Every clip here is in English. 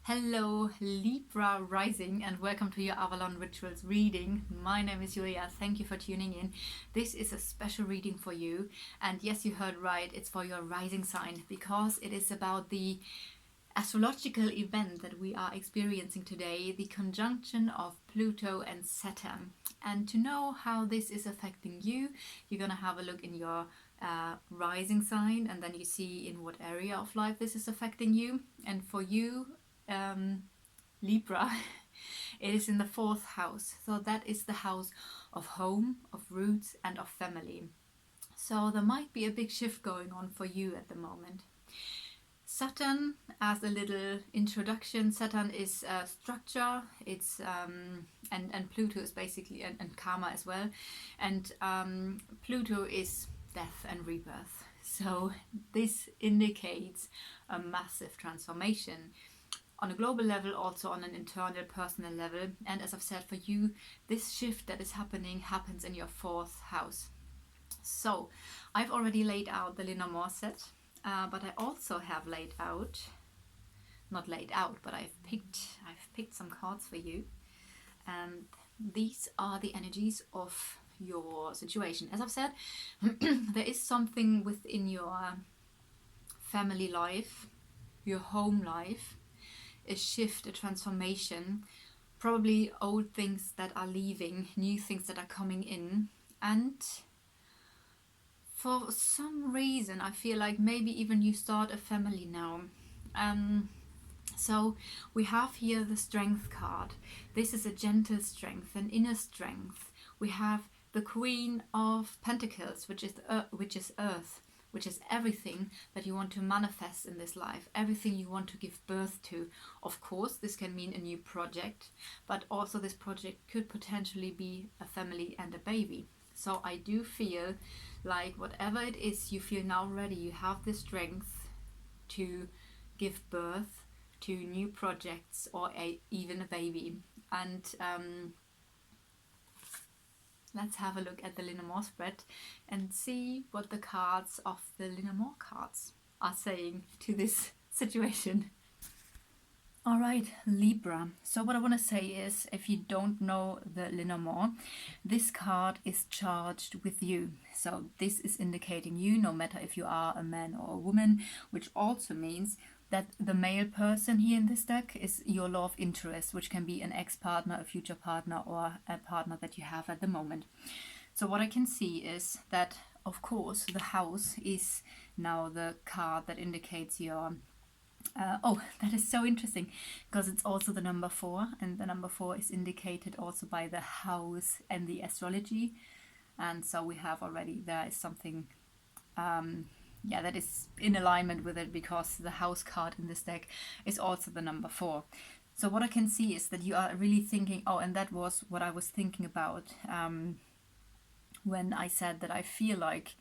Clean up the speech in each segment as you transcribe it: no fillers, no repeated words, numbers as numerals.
Hello Libra rising and welcome to your Avalon Rituals reading. My name is Julia. Thank you for tuning in. This is a special reading for you, and yes, you heard right, it's for your rising sign because it is about the astrological event that we are experiencing today, the conjunction of Pluto and Saturn. And to know how this is affecting you, you're going to have a look in your rising sign, and then you see in what area of life this is affecting you. And for you, Libra, it is in the fourth house. So that is the house of home, of roots, and of family. So there might be a big shift going on for you at the moment. Saturn, as a little introduction, Saturn is structure. It's and Pluto is basically and karma as well, and Pluto is death and rebirth. So this indicates a massive transformation on a global level, also on an internal personal level. And as I've said, for you, this shift that is happening happens in your fourth house. So I've already laid out the Lenormand set, but I also have but I've picked some cards for you, and these are the energies of your situation. As I've said, there is something within your family life, your home life, a shift, a transformation, probably old things that are leaving, new things that are coming in, and for some reason I feel like maybe even you start a family now. So we have here the Strength card. This is a gentle strength, an inner strength. We have the Queen of Pentacles, which is Earth, which is everything that you want to manifest in this life, everything you want to give birth to. Of course, this can mean a new project, but also this project could potentially be a family and a baby. So I do feel like whatever it is you feel now ready, you have the strength to give birth to new projects or even a baby. And let's have a look at the Lenormand spread and see what the cards of the Lenormand cards are saying to this situation. Alright, Libra. So what I want to say is, if you don't know the Lenormand, this card is charged with you. So this is indicating you, no matter if you are a man or a woman, which also means that the male person here in this deck is your love interest, which can be an ex-partner, a future partner, or a partner that you have at the moment. So what I can see is that, of course, the house is now the card that indicates your... that is so interesting, because it's also the number 4, and the number 4 is indicated also by the house and the astrology. And so we have already, there is something that is in alignment with it, because the house card in this deck is also the number 4. So what I can see is that you are really thinking, and that was what I was thinking about when I said that I feel like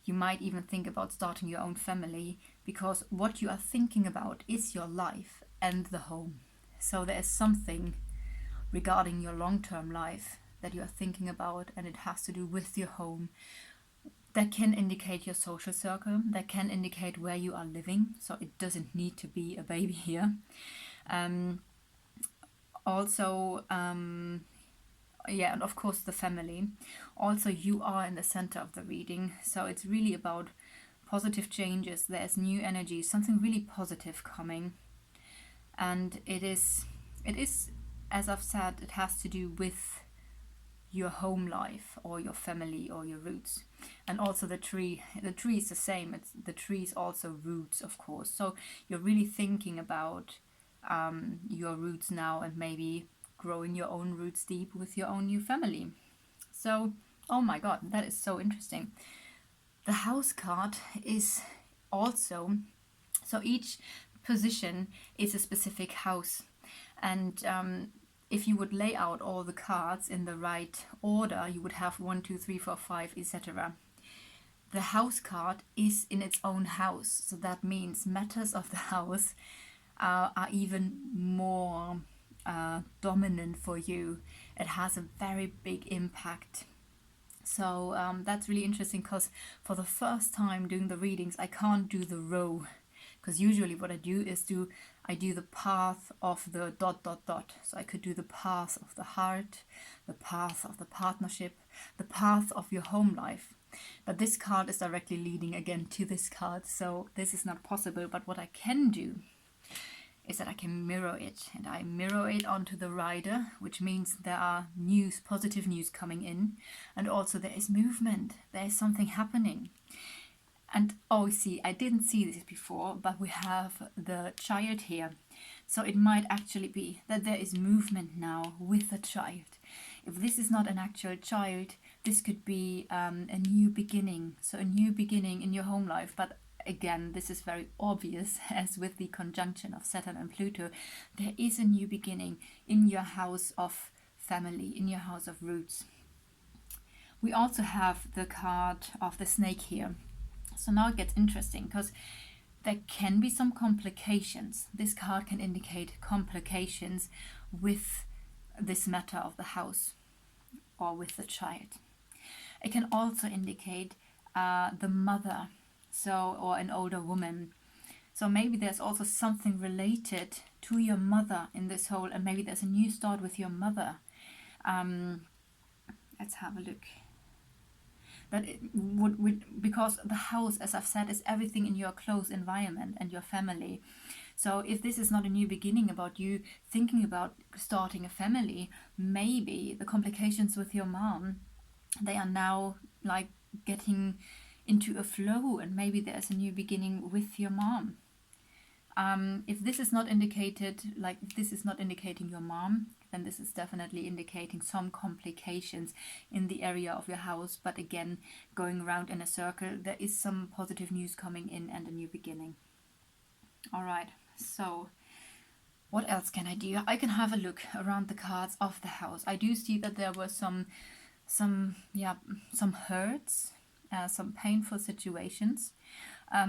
you might even think about starting your own family, because what you are thinking about is your life and the home. So there is something regarding your long-term life that you are thinking about, and it has to do with your home. That can indicate your social circle, that can indicate where you are living, so it doesn't need to be a baby here. And of course the family. Also, you are in the center of the reading, so it's really about positive changes. There's new energy, something really positive coming, and it is, as I've said, it has to do with your home life or your family or your roots. And also the tree is the same. The tree is also roots, of course. So you're really thinking about your roots now, and maybe growing your own roots deep with your own new family. So, oh my god, that is so interesting. The house card is also, so each position is a specific house, and if you would lay out all the cards in the right order, you would have 1, 2, 3, 4, 5, etc. The house card is in its own house, so that means matters of the house are even more dominant for you. It has a very big impact. So that's really interesting, because for the first time doing the readings, I can't do the row, because usually what I do is do I do the path of the dot dot dot. So I could do the path of the heart, the path of the partnership, the path of your home life. But this card is directly leading again to this card, so this is not possible. But what I can do is that I can mirror it, and I mirror it onto the rider, which means there are news, positive news coming in, and also there is movement, there is something happening. And oh, see, I didn't see this before, but we have the child here. So it might actually be that there is movement now with the child. If this is not an actual child, this could be a new beginning. So a new beginning in your home life. But again, this is very obvious, as with the conjunction of Saturn and Pluto. There is a new beginning in your house of family, in your house of roots. We also have the card of the snake here. So now it gets interesting, because there can be some complications. This card can indicate complications with this matter of the house or with the child. It can also indicate the mother, so, or an older woman. So maybe there's also something related to your mother in this whole, and maybe there's a new start with your mother. Let's have a look. That it would, because the house, as I've said, is everything in your close environment and your family. So if this is not a new beginning about you thinking about starting a family, maybe the complications with your mom, they are now like getting into a flow, and maybe there's a new beginning with your mom. If this is not indicated, like if this is not indicating your mom, then this is definitely indicating some complications in the area of your house. But again, going around in a circle, there is some positive news coming in and a new beginning. All right, so what else can I do? I can have a look around the cards of the house. I do see that there were some hurts, some painful situations.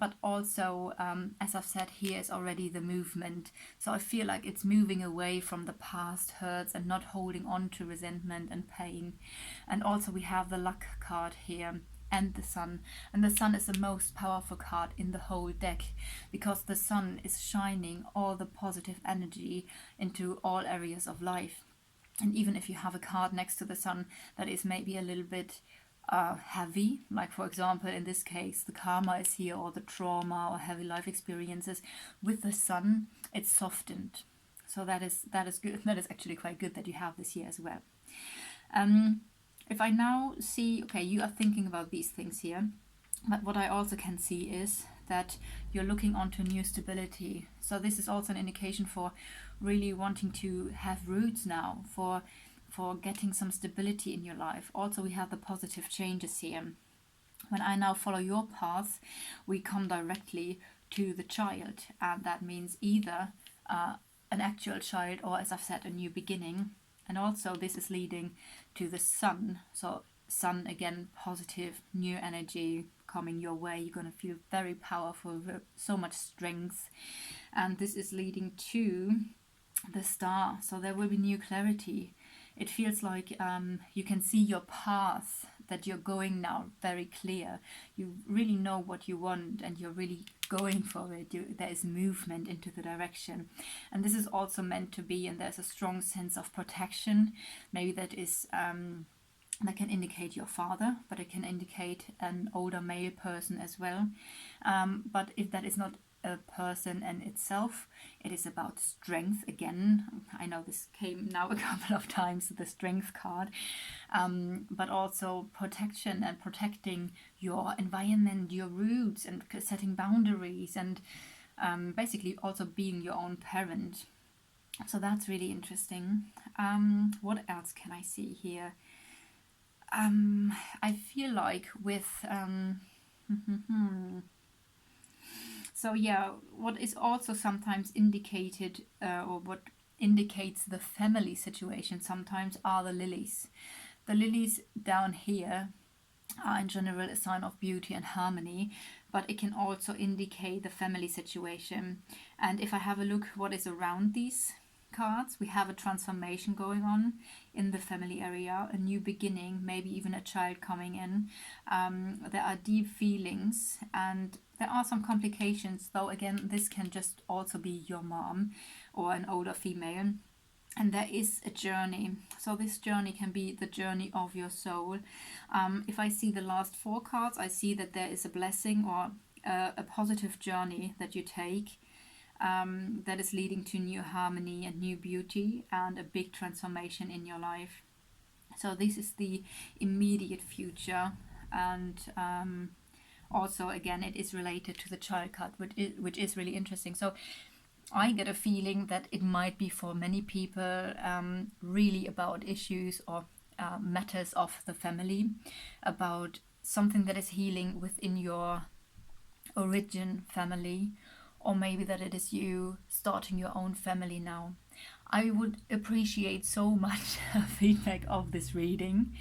But also, as I've said, here is already the movement. So I feel like it's moving away from the past hurts and not holding on to resentment and pain. And also we have the luck card here and the sun. And the sun is the most powerful card in the whole deck, because the sun is shining all the positive energy into all areas of life. And even if you have a card next to the sun that is maybe a little bit heavy, like for example in this case the karma is here, or the trauma or heavy life experiences, with the sun it's softened. So that is good. That is actually quite good that you have this here as well. If I now see, okay, you are thinking about these things here, but what I also can see is that you're looking onto new stability. So this is also an indication for really wanting to have roots now, for getting some stability in your life. Also, we have the positive changes here. When I now follow your path, we come directly to the child, and that means either an actual child, or as I've said, a new beginning. And also this is leading to the sun. So sun, again, positive, new energy coming your way. You're going to feel very powerful, so much strength. And this is leading to the star. So there will be new clarity. It feels like you can see your path that you're going now very clear. You really know what you want, and you're really going for it. There is movement into the direction. And this is also meant to be, and there's a strong sense of protection. Maybe that is that can indicate your father, but it can indicate an older male person as well. But if that is not a person in itself, it is about strength again. I know this came now a couple of times, the strength card, but also protection and protecting your environment, your roots, and setting boundaries, and basically also being your own parent. So that's really interesting. What else can I see here? I feel like with so yeah, what is also sometimes indicated, or what indicates the family situation sometimes, are the lilies. The lilies down here are in general a sign of beauty and harmony, but it can also indicate the family situation. And if I have a look what is around these cards, we have a transformation going on in the family area, a new beginning, maybe even a child coming in. There are deep feelings, and There are some complications, though. Again, this can just also be your mom or an older female. And there is a journey. So this journey can be the journey of your soul. If I see the last 4 cards, I see that there is a blessing or a positive journey that you take that is leading to new harmony and new beauty and a big transformation in your life. So this is the immediate future, and also again it is related to the child card, which is really interesting. So I get a feeling that it might be for many people really about issues or matters of the family, about something that is healing within your origin family, or maybe that it is you starting your own family now. I would appreciate so much feedback of this reading.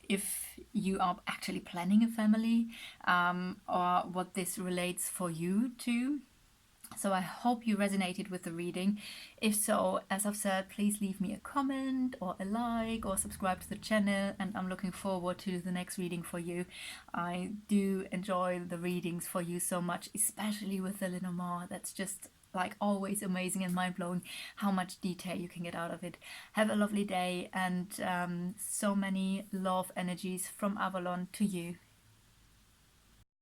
If you are actually planning a family, or what this relates for you to. So I hope you resonated with the reading. If so, as I've said, please leave me a comment or a like or subscribe to the channel, and I'm looking forward to the next reading for you. I do enjoy the readings for you so much, especially with the Lenormand. That's just like always amazing and mind-blowing how much detail you can get out of it. Have a lovely day, and so many love energies from Avalon to you.